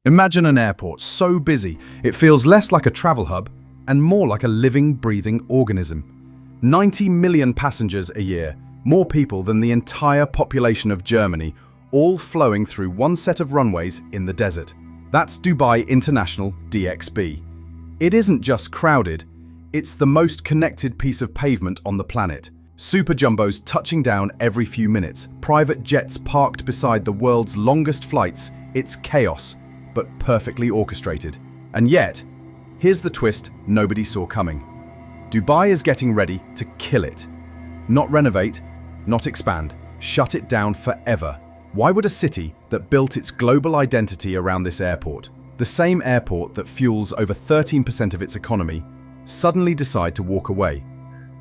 Imagine an airport so busy it feels less like a travel hub and more like a living, breathing organism. 90 million passengers a year, more people than the entire population of Germany, all flowing through one set of runways in the desert. That's Dubai International DXB. It isn't just crowded, it's the most connected piece of pavement on the planet. Super jumbos touching down every few minutes, private jets parked beside the world's longest flights. It's chaos, but perfectly orchestrated. And yet, here's the twist nobody saw coming. Dubai is getting ready to kill it. Not renovate, not expand, shut it down forever. Why would a city that built its global identity around this airport, the same airport that fuels over 13% of its economy, suddenly decide to walk away?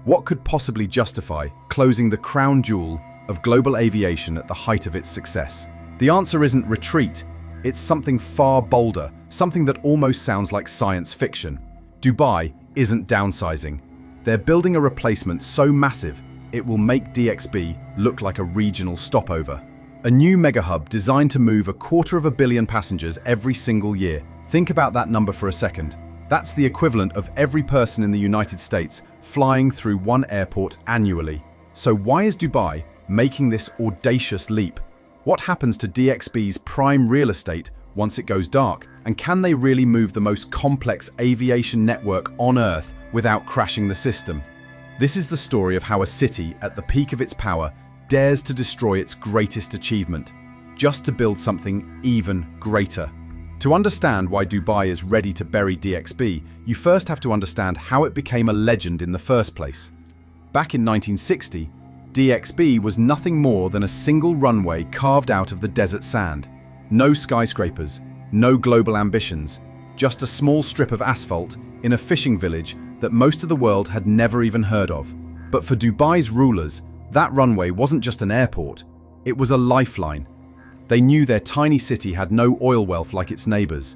What could possibly justify closing the crown jewel of global aviation at the height of its success? The answer isn't retreat, it's something far bolder, something that almost sounds like science fiction. Dubai isn't downsizing. They're building a replacement so massive it will make DXB look like a regional stopover. A new megahub designed to move 250 million passengers every single year. Think about that number for a second. That's the equivalent of every person in the United States flying through one airport annually. So why is Dubai making this audacious leap? What happens to DXB's prime real estate once it goes dark? And can they really move the most complex aviation network on Earth without crashing the system? This is the story of how a city at the peak of its power dares to destroy its greatest achievement, just to build something even greater. To understand why Dubai is ready to bury DXB, you first have to understand how it became a legend in the first place. Back in 1960, DXB was nothing more than a single runway carved out of the desert sand. No skyscrapers, no global ambitions, just a small strip of asphalt in a fishing village that most of the world had never even heard of. But for Dubai's rulers, that runway wasn't just an airport, it was a lifeline. They knew their tiny city had no oil wealth like its neighbors.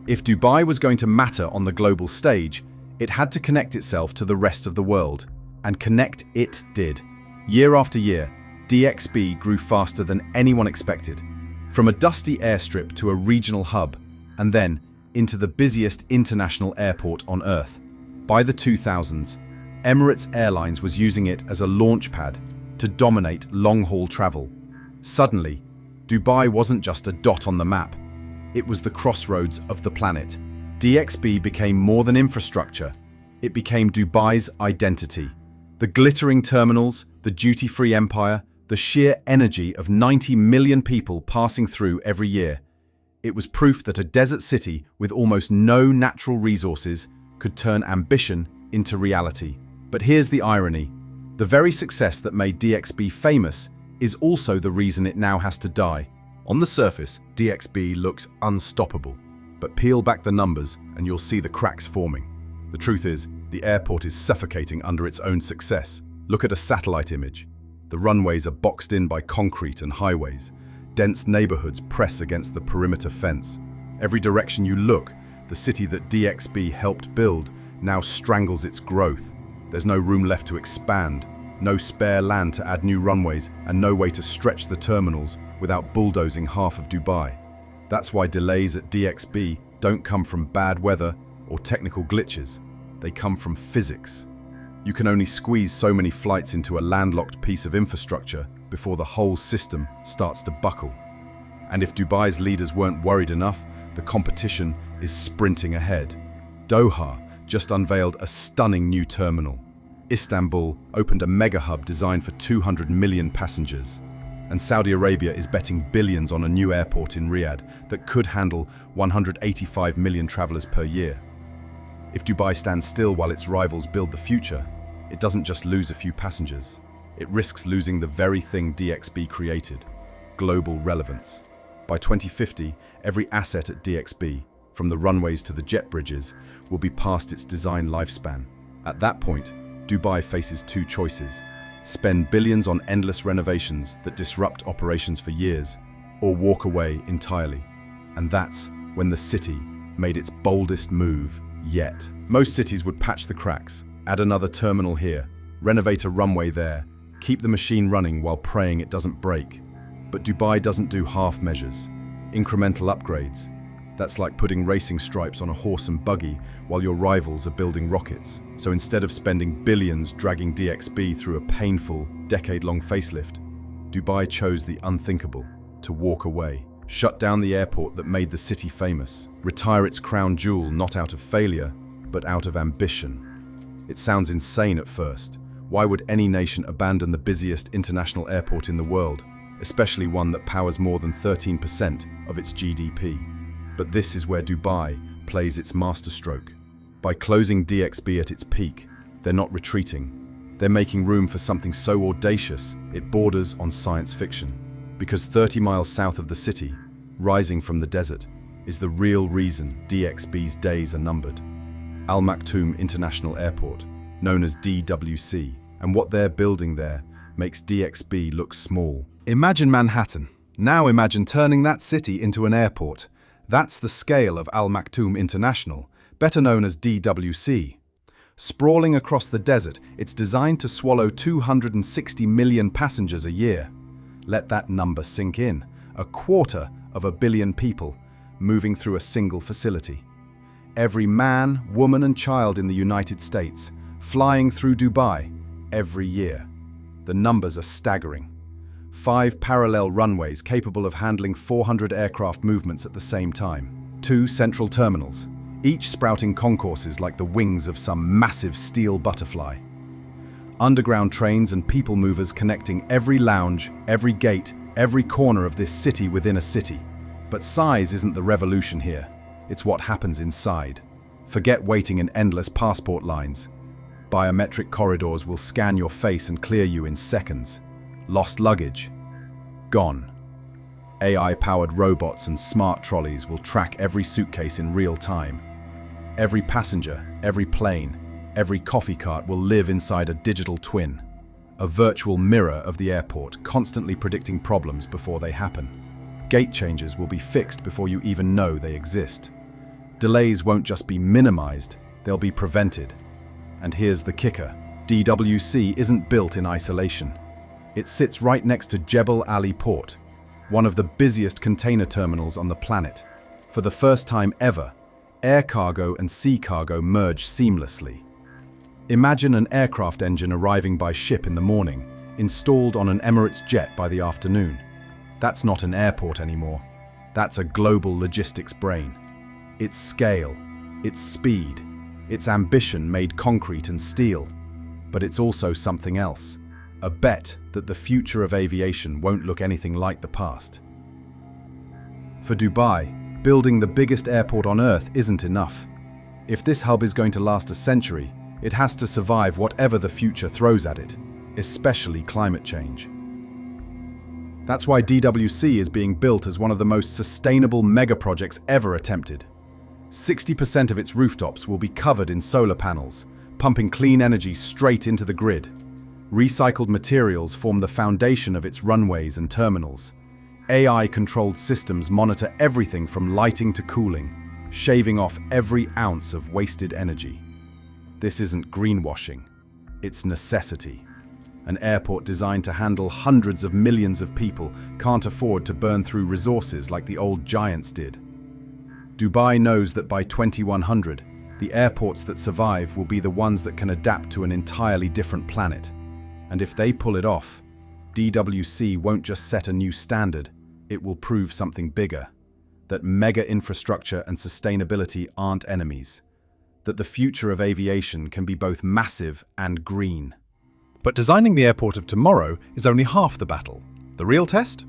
If Dubai was going to matter on the global stage, it had to connect itself to the rest of the world. And connect it did. Year after year, DXB grew faster than anyone expected. From a dusty airstrip to a regional hub, and then into the busiest international airport on Earth. By the 2000s, Emirates Airlines was using it as a launch pad to dominate long-haul travel. Suddenly, Dubai wasn't just a dot on the map, it was the crossroads of the planet. DXB became more than infrastructure, it became Dubai's identity. The glittering terminals, the duty-free empire, the sheer energy of 90 million people passing through every year. It was proof that a desert city with almost no natural resources could turn ambition into reality. But here's the irony. The very success that made DXB famous is also the reason it now has to die. On the surface, DXB looks unstoppable, but peel back the numbers and you'll see the cracks forming. The truth is, the airport is suffocating under its own success. Look at a satellite image. The runways are boxed in by concrete and highways. Dense neighborhoods press against the perimeter fence. Every direction you look, the city that DXB helped build now strangles its growth. There's no room left to expand, no spare land to add new runways, and no way to stretch the terminals without bulldozing half of Dubai. That's why delays at DXB don't come from bad weather or technical glitches. They come from physics. You can only squeeze so many flights into a landlocked piece of infrastructure before the whole system starts to buckle. And if Dubai's leaders weren't worried enough, the competition is sprinting ahead. Doha just unveiled a stunning new terminal. Istanbul opened a mega hub designed for 200 million passengers. And Saudi Arabia is betting billions on a new airport in Riyadh that could handle 185 million travelers per year. If Dubai stands still while its rivals build the future, it doesn't just lose a few passengers. It risks losing the very thing DXB created: global relevance. By 2050, every asset at DXB, from the runways to the jet bridges, will be past its design lifespan. At that point, Dubai faces two choices: spend billions on endless renovations that disrupt operations for years, or walk away entirely. And that's when the city made its boldest move yet. Most cities would patch the cracks, add another terminal here, renovate a runway there, keep the machine running while praying it doesn't break. But Dubai doesn't do half measures, incremental upgrades. That's like putting racing stripes on a horse and buggy while your rivals are building rockets. So instead of spending billions dragging DXB through a painful, decade-long facelift, Dubai chose the unthinkable: to walk away, shut down the airport that made the city famous, retire its crown jewel not out of failure, but out of ambition. It sounds insane at first. Why would any nation abandon the busiest international airport in the world, especially one that powers more than 13% of its GDP? But this is where Dubai plays its masterstroke. By closing DXB at its peak, they're not retreating. They're making room for something so audacious it borders on science fiction. Because 30 miles south of the city, rising from the desert, is the real reason DXB's days are numbered. Al Maktoum International Airport, known as DWC, and what they're building there makes DXB look small. Imagine Manhattan. Now imagine turning that city into an airport. That's the scale of Al Maktoum International, better known as DWC. Sprawling across the desert, it's designed to swallow 260 million passengers a year. Let that number sink in. 250 million people moving through a single facility. Every man, woman and child in the United States flying through Dubai every year. The numbers are staggering. 5 parallel runways capable of handling 400 aircraft movements at the same time. 2 central terminals, each sprouting concourses like the wings of some massive steel butterfly. Underground trains and people movers connecting every lounge, every gate, every corner of this city within a city. But size isn't the revolution here. It's what happens inside. Forget waiting in endless passport lines. Biometric corridors will scan your face and clear you in seconds. Lost luggage? Gone. AI-powered robots and smart trolleys will track every suitcase in real time. Every passenger, every plane, every coffee cart will live inside a digital twin, a virtual mirror of the airport, constantly predicting problems before they happen. Gate changes will be fixed before you even know they exist. Delays won't just be minimized, they'll be prevented. And here's the kicker: DWC isn't built in isolation. It sits right next to Jebel Ali Port, one of the busiest container terminals on the planet. For the first time ever, air cargo and sea cargo merge seamlessly. Imagine an aircraft engine arriving by ship in the morning, installed on an Emirates jet by the afternoon. That's not an airport anymore. That's a global logistics brain. Its scale, its speed, its ambition made concrete and steel. But it's also something else. A bet that the future of aviation won't look anything like the past. For Dubai, building the biggest airport on Earth isn't enough. If this hub is going to last a century, it has to survive whatever the future throws at it, especially climate change. That's why DWC is being built as one of the most sustainable megaprojects ever attempted. 60% of its rooftops will be covered in solar panels, pumping clean energy straight into the grid. Recycled materials form the foundation of its runways and terminals. AI-controlled systems monitor everything from lighting to cooling, shaving off every ounce of wasted energy. This isn't greenwashing, it's necessity. An airport designed to handle hundreds of millions of people can't afford to burn through resources like the old giants did. Dubai knows that by 2100, the airports that survive will be the ones that can adapt to an entirely different planet. And if they pull it off, DWC won't just set a new standard, it will prove something bigger. That mega infrastructure and sustainability aren't enemies. That the future of aviation can be both massive and green. But designing the airport of tomorrow is only half the battle. The real test?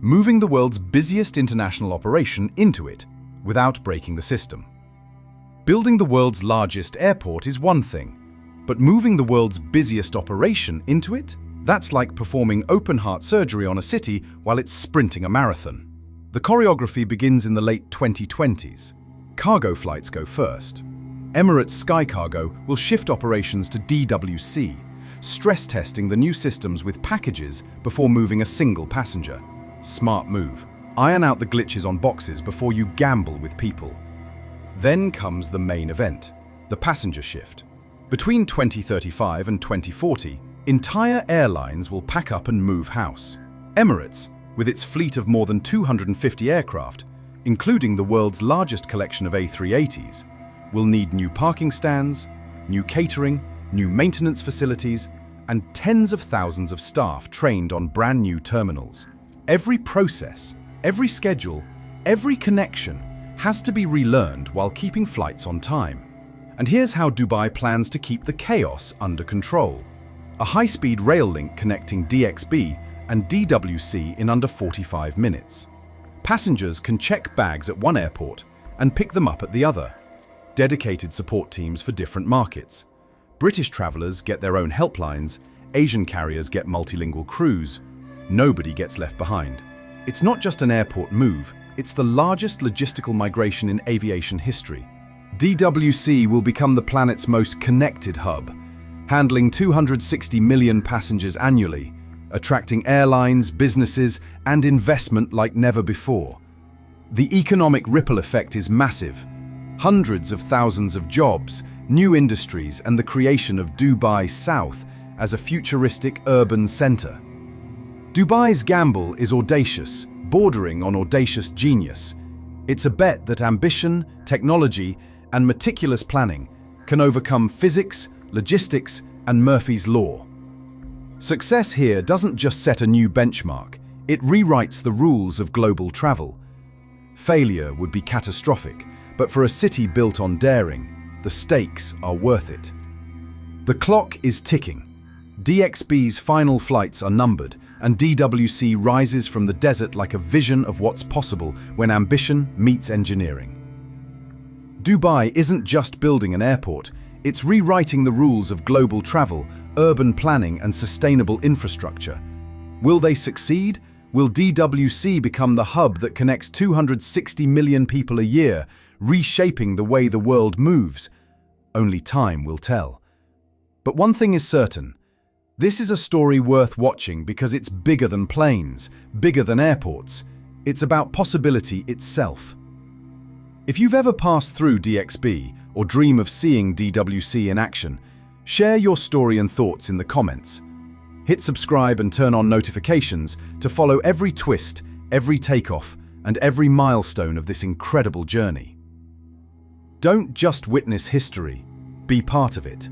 Moving the world's busiest international operation into it without breaking the system. Building the world's largest airport is one thing, but moving the world's busiest operation into it? That's like performing open-heart surgery on a city while it's sprinting a marathon. The choreography begins in the late 2020s. Cargo flights go first. Emirates Sky Cargo will shift operations to DWC, stress testing the new systems with packages before moving a single passenger. Smart move. Iron out the glitches on boxes before you gamble with people. Then comes the main event, the passenger shift. Between 2035 and 2040, entire airlines will pack up and move house. Emirates, with its fleet of more than 250 aircraft, including the world's largest collection of A380s, will need new parking stands, new catering, new maintenance facilities, and tens of thousands of staff trained on brand new terminals. Every process, every schedule, every connection has to be relearned while keeping flights on time. And here's how Dubai plans to keep the chaos under control. A high-speed rail link connecting DXB and DWC in under 45 minutes. Passengers can check bags at one airport and pick them up at the other. Dedicated support teams for different markets. British travellers get their own helplines, Asian carriers get multilingual crews. Nobody gets left behind. It's not just an airport move, it's the largest logistical migration in aviation history. DWC will become the planet's most connected hub, handling 260 million passengers annually, attracting airlines, businesses, and investment like never before. The economic ripple effect is massive. Hundreds of thousands of jobs, new industries, and the creation of Dubai South as a futuristic urban center. Dubai's gamble is audacious, bordering on audacious genius. It's a bet that ambition, technology, and meticulous planning can overcome physics, logistics, and Murphy's Law. Success here doesn't just set a new benchmark, it rewrites the rules of global travel. Failure would be catastrophic, but for a city built on daring, the stakes are worth it. The clock is ticking. DXB's final flights are numbered, and DWC rises from the desert like a vision of what's possible when ambition meets engineering. Dubai isn't just building an airport, it's rewriting the rules of global travel, urban planning, and sustainable infrastructure. Will they succeed? Will DWC become the hub that connects 260 million people a year, reshaping the way the world moves? Only time will tell. But one thing is certain. This is a story worth watching because it's bigger than planes, bigger than airports. It's about possibility itself. If you've ever passed through DXB or dream of seeing DWC in action, share your story and thoughts in the comments. Hit subscribe and turn on notifications to follow every twist, every takeoff, and every milestone of this incredible journey. Don't just witness history, be part of it.